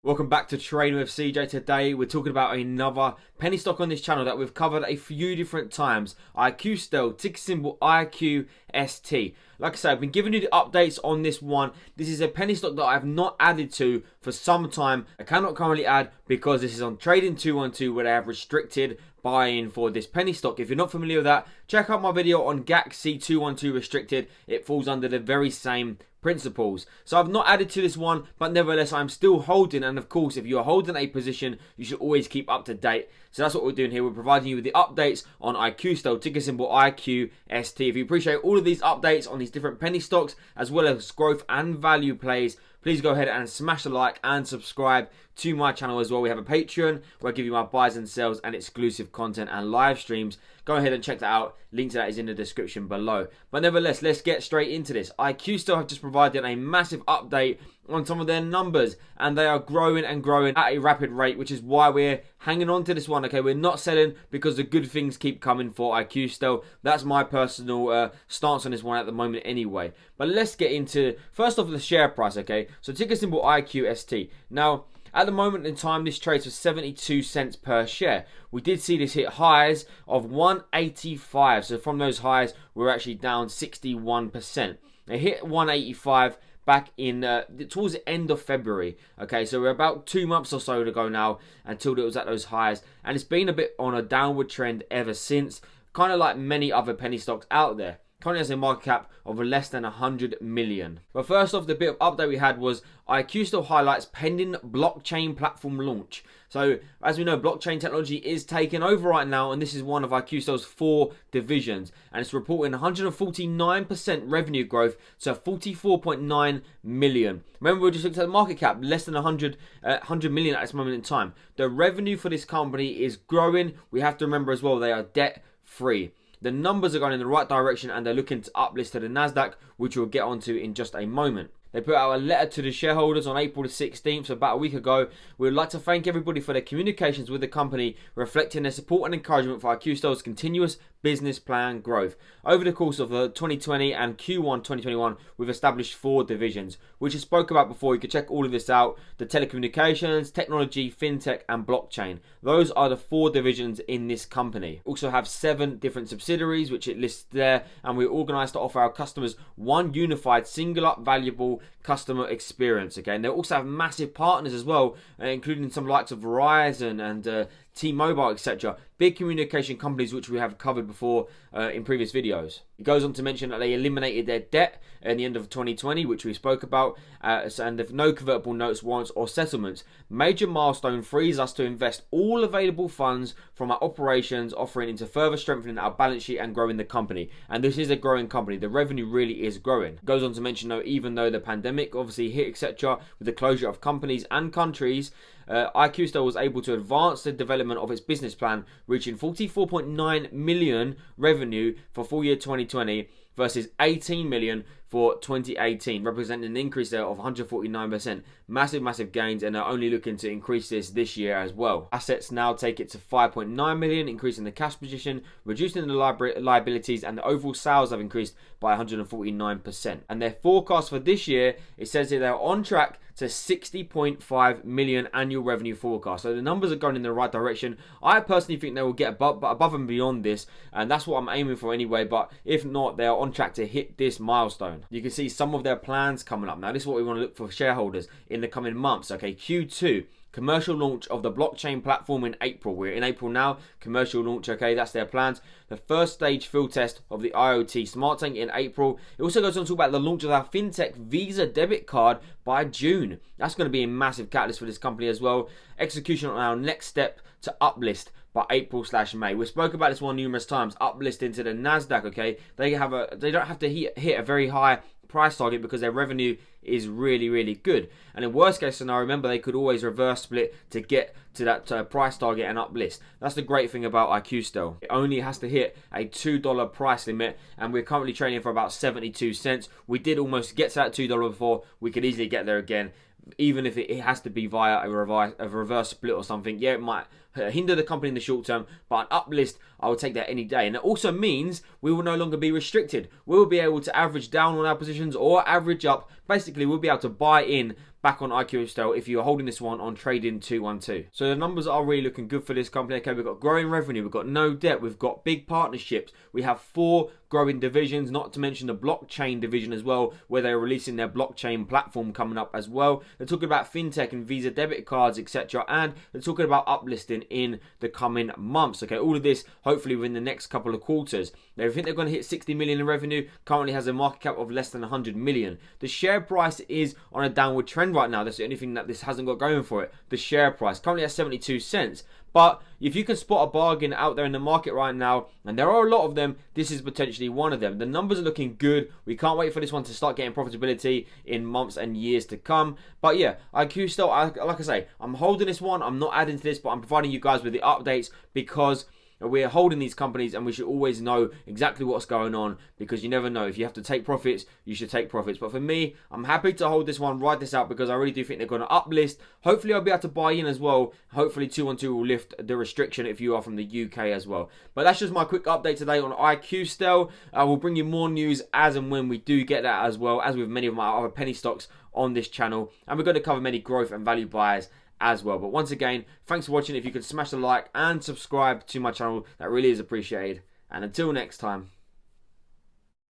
Welcome back to Trading with CJ. Today we're talking about another penny stock on this channel that we've covered a few different times. IQStel, ticker symbol IQST. Like I said, I've been giving you the updates on this one. This is a penny stock that I have not added to for some time. I cannot currently add because this is on Trading 212 where they have restricted buy-in for this penny stock. If you're not familiar with that, check out my video on Gaxy 212 restricted. It falls under the very same principles. So I've not added to this one, but nevertheless I'm still holding, and of course if you're holding a position you should always keep up to date. So that's what we're doing here. We're providing you with the updates on IQStel, ticker symbol IQST. If you appreciate all of these updates on these different penny stocks as well as growth and value plays, please go ahead and smash the like and subscribe to my channel as well. We have a Patreon where I give you my buys and sells and exclusive content and live streams. Go ahead and check that out. Link to that is in the description below. But nevertheless, let's get straight into this. IQStel have just provided a massive update on some of their numbers, and they are growing and growing at a rapid rate, which is why we're hanging on to this one. Okay, we're not selling because the good things keep coming for IQStel. That's my personal stance on this one at the moment anyway. But let's get into, first off, the share price. Okay, so ticker symbol IQST. Now, at the moment in time, this trades for 72 cents per share. We did see this hit highs of 185. So from those highs, we're actually down 61%. It hit 185 back in towards the end of February. Okay, so we're about 2 months or so to go now until it was at those highs. And it's been a bit on a downward trend ever since, kind of like many other penny stocks out there. Currently has a market cap of less than 100 million. But first off, the bit of update we had was IQStel highlights pending blockchain platform launch. So as we know, blockchain technology is taking over right now, and this is one of IQStel's 4 divisions, and it's reporting 149% revenue growth to 44.9 million. Remember, we just looked at the market cap, less than 100 million at this moment in time. The revenue for this company is growing. We have to remember as well, they are debt free. The numbers are going in the right direction, and they're looking to uplist to the NASDAQ, which we'll get onto in just a moment. They put out a letter to the shareholders on April the 16th, so about a week ago. We would like to thank everybody for their communications with the company, reflecting their support and encouragement for IQStel's continuous business plan growth. Over the course of 2020 and Q1 2021, we've established 4 divisions, which I spoke about before. You can check all of this out. The telecommunications, technology, fintech, and blockchain. Those are the 4 divisions in this company. Also have 7 different subsidiaries, which it lists there, and we're organized to offer our customers one unified, singular, valuable customer experience. Okay, and they also have massive partners as well, including some likes of Verizon and T-Mobile, etc. Big communication companies which we have covered before in previous videos. It goes on to mention that they eliminated their debt at the end of 2020, which we spoke about, and if no convertible notes, warrants, or settlements. Major milestone frees us to invest all available funds from our operations, offering into further strengthening our balance sheet and growing the company. And this is a growing company. The revenue really is growing. It goes on to mention, though, even though the pandemic obviously hit, etc., with the closure of companies and countries, IQStel was able to advance the development of its business plan, reaching 44.9 million revenue for full year 2020 versus 18 million for 2018, representing an increase there of 149%. Massive gains, and they're only looking to increase this year as well. Assets now take it to 5.9 million, increasing the cash position, reducing the liabilities, and the overall sales have increased by 149%. And their forecast for this year, it says that they're on track to 60.5 million annual revenue forecast. So the numbers are going in the right direction. I personally think they will get above and beyond this, and that's what I'm aiming for anyway. But if not, they are on track to hit this milestone. You can see some of their plans coming up. Now, this is what we want to look for shareholders in the coming months. Okay, Q2. Commercial launch of the blockchain platform in April. We're in April now. Commercial launch, okay, that's their plans. The first stage field test of the IoT Smart Tank in April. It also goes on to talk about the launch of our fintech Visa debit card by June. That's going to be a massive catalyst for this company as well. Execution on our next step to uplist by April/May. We spoke about this one numerous times. Uplist into the NASDAQ, okay? They don't have to hit a very high price target because their revenue is really good. And in worst case scenario, remember, they could always reverse split to get to that price target and uplist. That's the great thing about IQStel. It only has to hit a $2 price limit, and we're currently trading for about 72 cents. We did almost get to that $2 before. We could easily get there again. Even if it has to be via a reverse split or something. Yeah, it might hinder the company in the short term, but an uplist, I will take that any day. And it also means we will no longer be restricted. We will be able to average down on our positions or average up. Basically, we'll be able to buy in back on Iqstel if you're holding this one on trading 212. So the numbers are really looking good for this company. Okay, we've got growing revenue, we've got no debt, we've got big partnerships, we have 4 growing divisions, not to mention the blockchain division as well, where they're releasing their blockchain platform coming up as well. They're talking about fintech and Visa debit cards, etc., and they're talking about uplisting in the coming months. Okay, all of this hopefully within the next couple of quarters. They think they're going to hit 60 million in revenue. Currently has a market cap of less than 100 million. The share price is on a downward trend right now. That's the only thing that this hasn't got going for it. The share price currently at 72 cents. But if you can spot a bargain out there in the market right now, and there are a lot of them, this is potentially one of them. The numbers are looking good. We can't wait for this one to start getting profitability in months and years to come. But yeah, Iqstel, like I say, I'm holding this one. I'm not adding to this, but I'm providing you guys with the updates because we're holding these companies and we should always know exactly what's going on, because you never know. If you have to take profits, you should take profits. But for me, I'm happy to hold this one, ride this out, because I really do think they're going to uplist. Hopefully I'll be able to buy in as well. Hopefully 212 will lift the restriction if you are from the UK as well. But that's just my quick update today on Iqstel. I will bring you more news as and when we do get that, as well as with many of my other penny stocks on this channel. And we're going to cover many growth and value buys as well. But once again, thanks for watching. If you could smash the like and subscribe to my channel, that really is appreciated. And until next time.